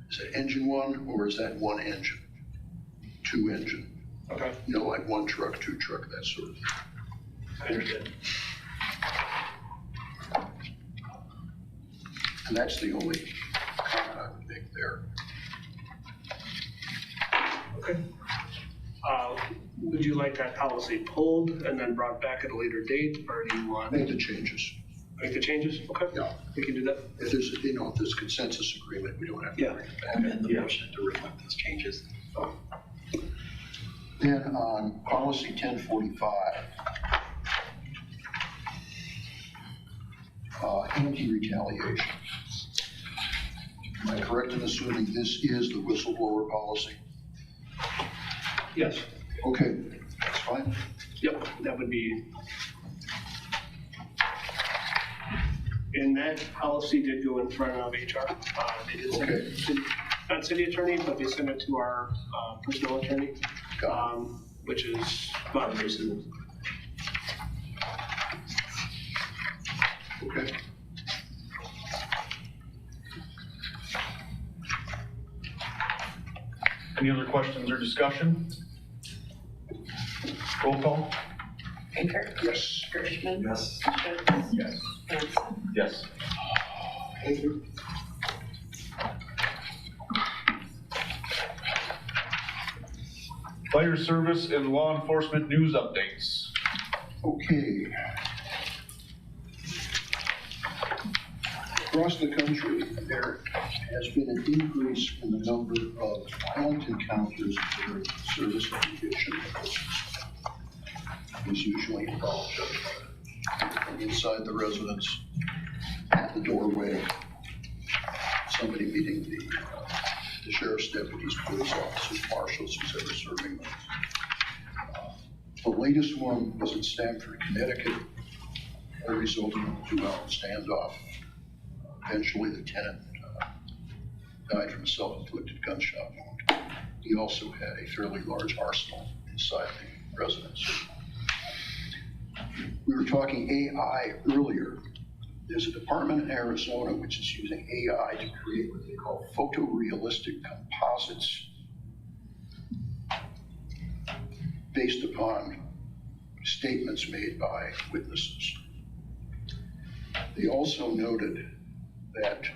Is that engine 1 or is that one engine? 2 engine? Okay. Like 1 truck, 2 truck, that sort of thing. I understand. And that's the only comment I would make there. Okay. Would you like that policy pulled and then brought back at a later date, or do you want? Make the changes. Make the changes? Okay. Yeah. We can do that. If there's, if there's consensus agreement, we don't have to Yeah, bring it back. amend the motion to reflect those changes. Then on policy 1045, anti-retaliation. Am I correct in assuming this is the whistleblower policy? Yes. Okay, that's fine. Yep, that would be. And that policy did go in front of HR. They did send it to, not city attorney, but they sent it to our personnel attorney, which is about recent. Okay. Any other questions or discussion? Roll call? Baker. Yes. Gershman. Yes. Schutz. Yes. Hanson. Yes. Thank you. Fire service and law enforcement news updates. Okay. Across the country, there has been an increase in the number of violent encounters where service obligation is usually involved. From inside the residence, at the doorway, somebody meeting the sheriff's deputies, police officers, marshals, who's ever serving them. The latest one was in Stamford, Connecticut, resulting in a 2-hour standoff. Eventually, the tenant died from a self-inflicted gunshot wound. He also had a fairly large arsenal inside the residence. We were talking AI earlier. There's a department in Arizona which is using AI to create what they call photorealistic composites based upon statements made by witnesses. They also noted that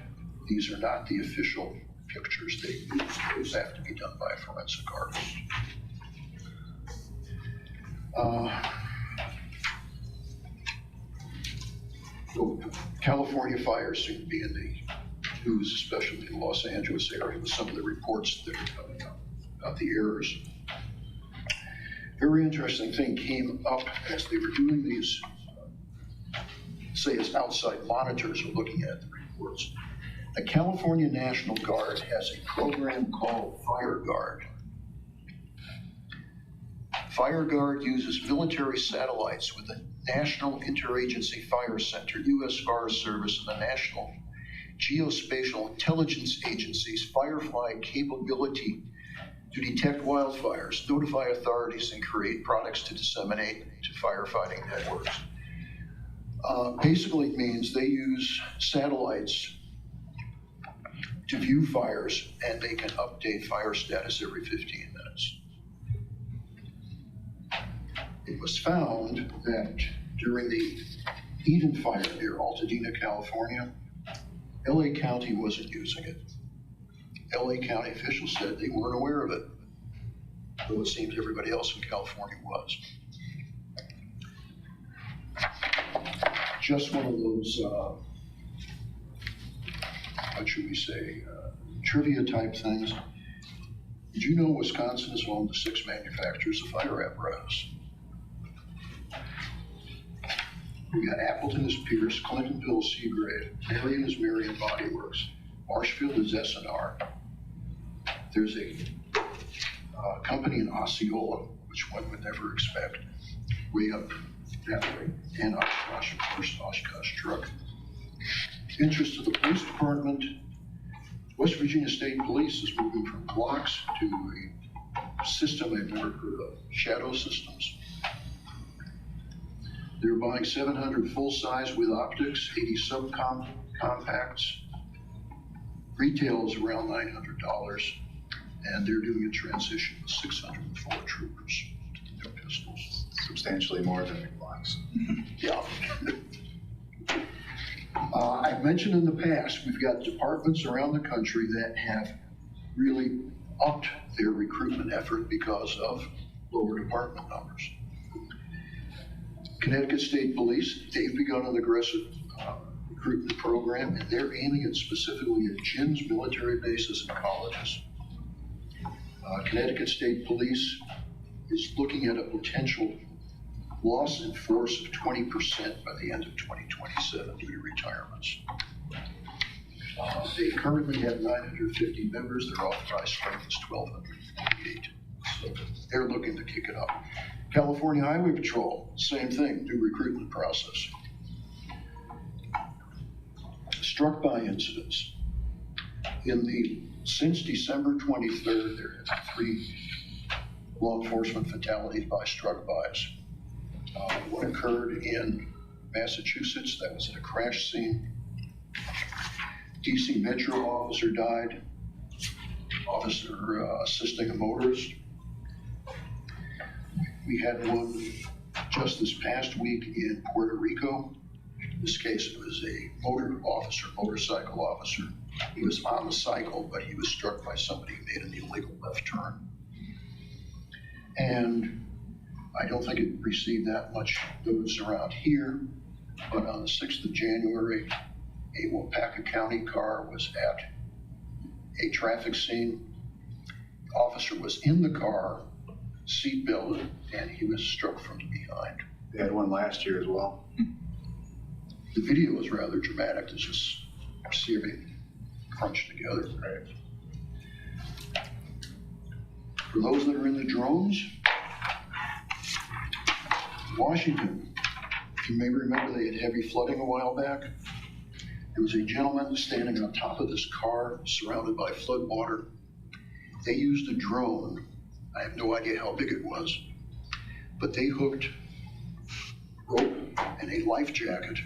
these are not the official pictures they use. Those have to be done by a forensic artist. California fires seem to be in the news, especially in the Los Angeles area, with some of the reports that are coming up about the errors. Very interesting thing came up as they were doing these, say as outside monitors are looking at the reports. The California National Guard has a program called Fire Guard. Fire Guard uses military satellites with the National Interagency Fire Center, U.S. Forest Service, and the National Geospatial Intelligence Agency's Firefly capability to detect wildfires, notify authorities, and create products to disseminate to firefighting networks. Basically, it means they use satellites to view fires, and they can update fire status every 15 minutes. It was found that during the Eden fire near Altadena, California, LA County wasn't using it. LA County officials said they weren't aware of it, though it seems everybody else in California was. Just one of those, what should we say, trivia type things. Did you know Wisconsin is home to 6 manufacturers of fire apparatus? We got Appleton is Pierce, Clintonville is Seagrave, Marion is Marion Body Works, Marshfield is S&R. There's a company in Osceola, which one would never expect, way up that way, and Oshkosh, of course, Oshkosh Truck. Interest of the police department, West Virginia State Police is moving from Glocks to a system I've never heard of, Shadow Systems. They're buying 700 full-size with optics, 80 subcompacts. Retail is around $900, and they're doing a transition with 604 troopers to their pistols. Substantially more than the Glocks. Yeah. I've mentioned in the past, we've got departments around the country that have really upped their recruitment effort because of lower department numbers. Connecticut State Police, they've begun an aggressive recruitment program, and they're aiming it specifically at gyms, military bases, and colleges. Connecticut State Police is looking at a potential loss in force of 20% by the end of 2027 due to retirements. They currently have 950 members. Their authorized strength is 1,248. So they're looking to kick it up. California Highway Patrol, same thing, new recruitment process. Struck by incidents. Since December 23rd, there have been 3 law enforcement fatalities by struck-bys. One occurred in Massachusetts, that was at a crash scene. DC Metro officer died. officer assisting a motorist. We had one just this past week in Puerto Rico. In this case, it was a motorcycle officer. He was on the cycle, but he was struck by somebody who made an illegal left turn. And I don't think it received that much notice around here, but on the 6th of January, a Wapaka County car was at a traffic scene. The officer was in the car, seatbelted, and he was struck from behind. They had one last year as well. The video was rather dramatic to just see everything crunched together. Right. For those that are in the drones, Washington, you may remember they had heavy flooding a while back. There was a gentleman standing on top of this car surrounded by flood water. They used a drone. I have no idea how big it was, but they hooked rope and a life jacket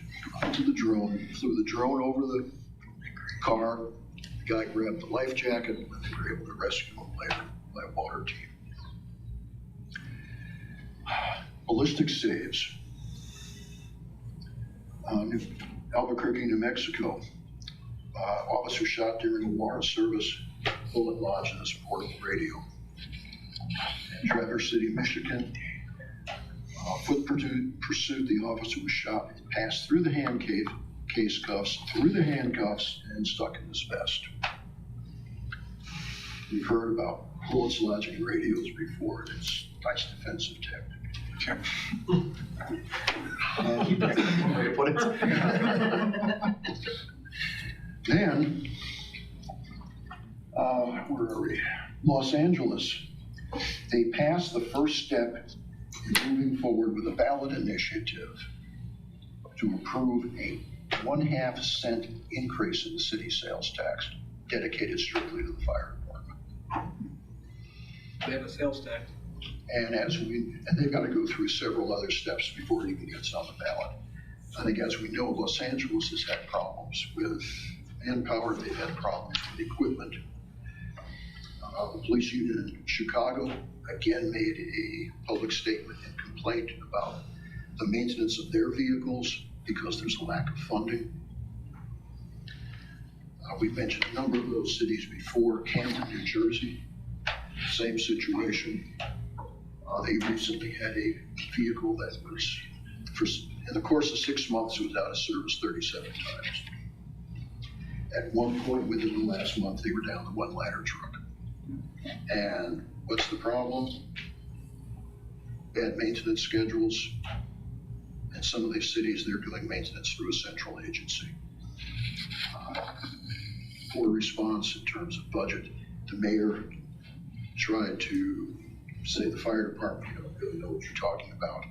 onto the drone, flew the drone over the car. The guy grabbed the life jacket, and they were able to rescue him later by a water team. Ballistic saves. Albuquerque, New Mexico. Officer shot during a warrant service, bullet lodged in his portable radio. In Traverse City, Michigan, foot pursuit, the officer was shot. It passed through the case cuffs, through the handcuffs, and stuck in his vest. We've heard about bullets lodging in radios before. It's a nice defensive technique. Way to put it. Then, where are we? Los Angeles. They passed the first step in moving forward with a ballot initiative to approve a 1/2 cent increase in the city sales tax dedicated strictly to the fire department. They have a sales tax. And they've got to go through several other steps before it even gets on the ballot. I think, as we know, Los Angeles has had problems with manpower. They've had problems with equipment. The police union in Chicago again made a public statement and complaint about the maintenance of their vehicles because there's a lack of funding. We've mentioned a number of those cities before. Camden, New Jersey, same situation. They recently had a vehicle that was, in the course of 6 months, it was out of service 37 times. At one point within the last month, they were down to one ladder truck. And what's the problem? Bad maintenance schedules. In some of these cities, they're doing maintenance through a central agency. Poor response in terms of budget. The mayor tried to say the fire department, you don't really know what you're talking about.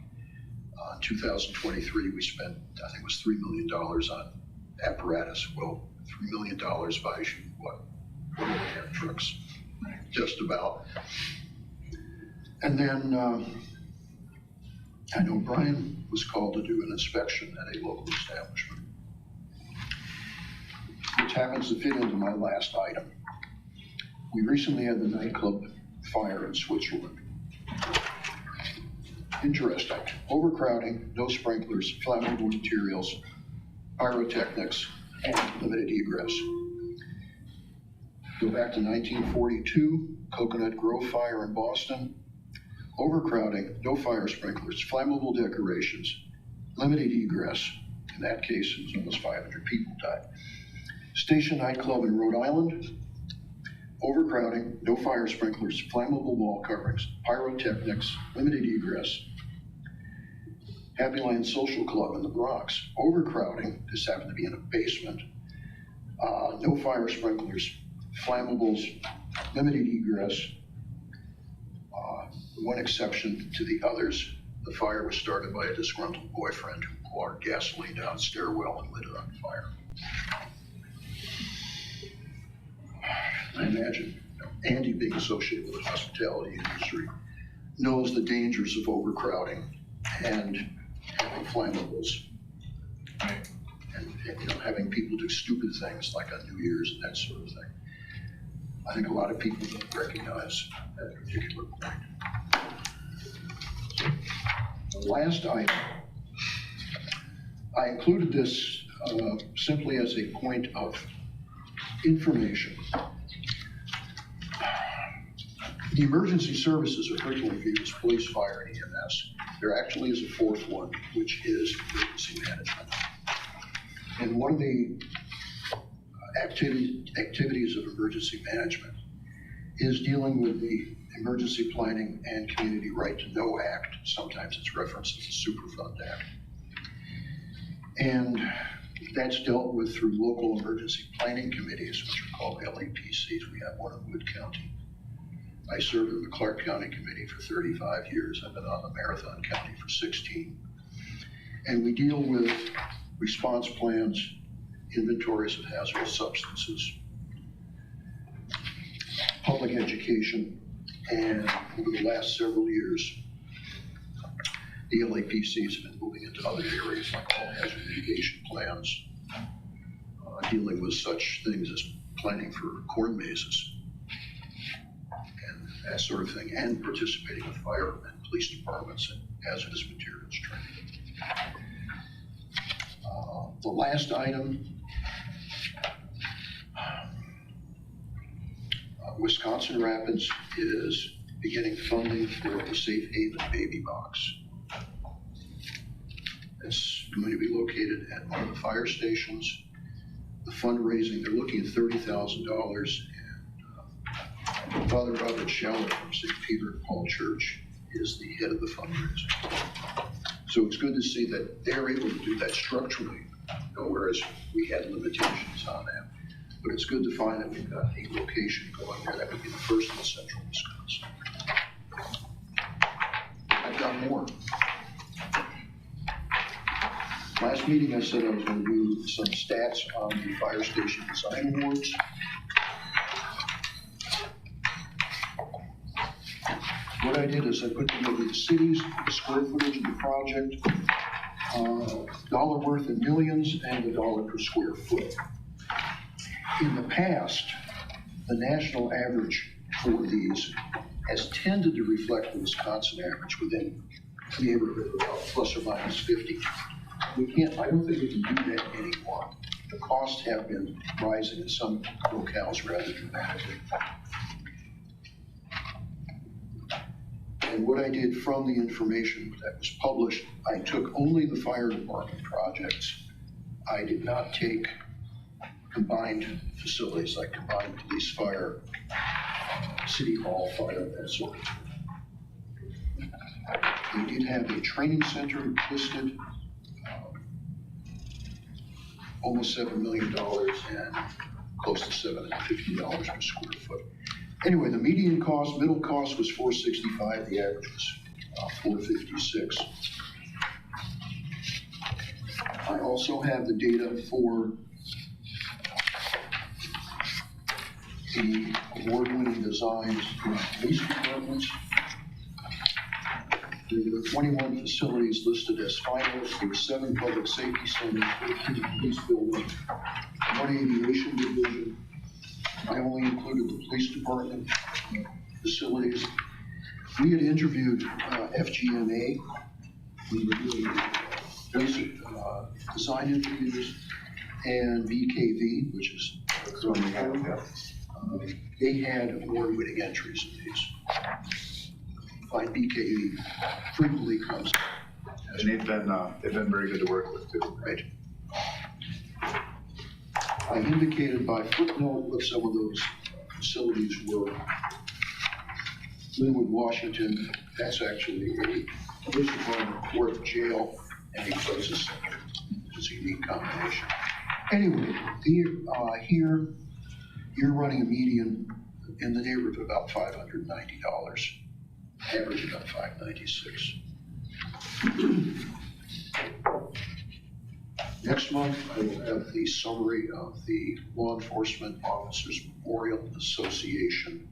In 2023, we spent, I think it was $3 million on apparatus. Well, $3 million buys you what? 1.5 trucks, just about. And then I know Brian was called to do an inspection at a local establishment, which happens to fit into my last item. We recently had the nightclub fire in Switzerland. Interesting. Overcrowding, no sprinklers, flammable materials, pyrotechnics, and limited egress. Go back to 1942, Coconut Grove fire in Boston. Overcrowding, no fire sprinklers, flammable decorations, limited egress. In that case, it was almost 500 people died. Station nightclub in Rhode Island. Overcrowding, no fire sprinklers, flammable wall coverings, pyrotechnics, limited egress. Happy Land Social Club in the Bronx. Overcrowding, this happened to be in a basement. No fire sprinklers, flammables, limited egress. One exception to the others, the fire was started by a disgruntled boyfriend who poured gasoline down a stairwell and lit it on fire. I imagine Andy, being associated with the hospitality industry, knows the dangers of overcrowding and having flammables. And having people do stupid things like on New Year's and that sort of thing. I think a lot of people don't recognize that particular point. The last item, I included this simply as a point of information. The emergency services are frequently viewed as police, fire, and EMS. There actually is a fourth one, which is emergency management. And one of the activities of emergency management is dealing with the Emergency Planning and Community Right to Know Act. Sometimes it's referenced as the Superfund Act. And that's dealt with through local emergency planning committees, which are called LEPCs. We have one in Wood County. I served in the Clark County Committee for 35 years. I've been on the Marathon County for 16. And we deal with response plans, inventories of hazardous substances, public education, and over the last several years, the LAPCs have been moving into other areas like all hazard mitigation plans, dealing with such things as planning for corn mazes and that sort of thing, and participating with fire and police departments and hazardous materials training. The last item, Wisconsin Rapids is beginning funding for the Safe Haven Baby Box. It's going to be located at one of the fire stations. The fundraising, they're looking at $30,000, and Father Robert Schaller from St. Peter and Paul Church is the head of the fundraising. So it's good to see that they're able to do that structurally, whereas we had limitations on that. But it's good to find that we've got a location going there. That would be the first in central Wisconsin. I've got more. Last meeting I said I was going to do some stats on the fire station design awards. What I did is I put together the cities, the square footage of the project, dollar worth in millions, and the dollar per square foot. In the past, the national average for these has tended to reflect the Wisconsin average within the neighborhood of about plus or minus 50. I don't think we can do that anymore. The costs have been rising in some locales rather dramatically. And what I did from the information that was published, I took only the fire department projects. I did not take combined facilities like combined police, fire, city hall, fire, that sort of thing. We did have a training center listed, almost $7 million and close to $750 per square foot. Anyway, the median cost, middle cost was $465, the average was $456. I also have the data for the award-winning designs in police departments. There were 21 facilities listed as finalists. There were 7 public safety centers, 13 police buildings, 1 aviation division. I only included the police department facilities. We had interviewed FGMA. We were doing police design interviews, and BKV, which is they had award-winning entries in these. Find BKV frequently comes. And they've been very good to work with too. Right. I indicated by footnote what some of those facilities were. Linwood, Washington, that's actually a police department, court, jail, and a crisis center, which is a unique combination. Anyway, here you're running a median in the neighborhood of about $590, average about $596. Next month, I will have the summary of the Law Enforcement Officers Memorial Association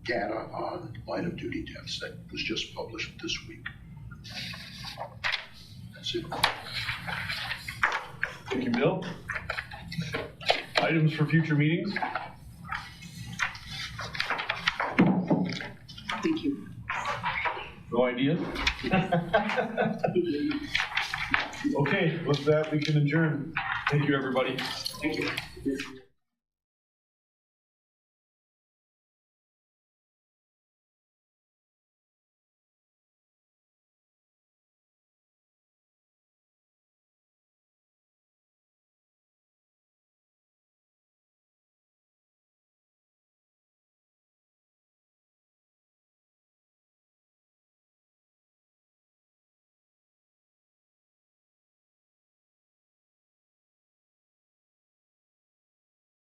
data on line of duty deaths that was just published this week. That's it. Thank you, Bill. Items for future meetings? Thank you. No ideas? Okay, with that, we can adjourn. Thank you, everybody. Thank you.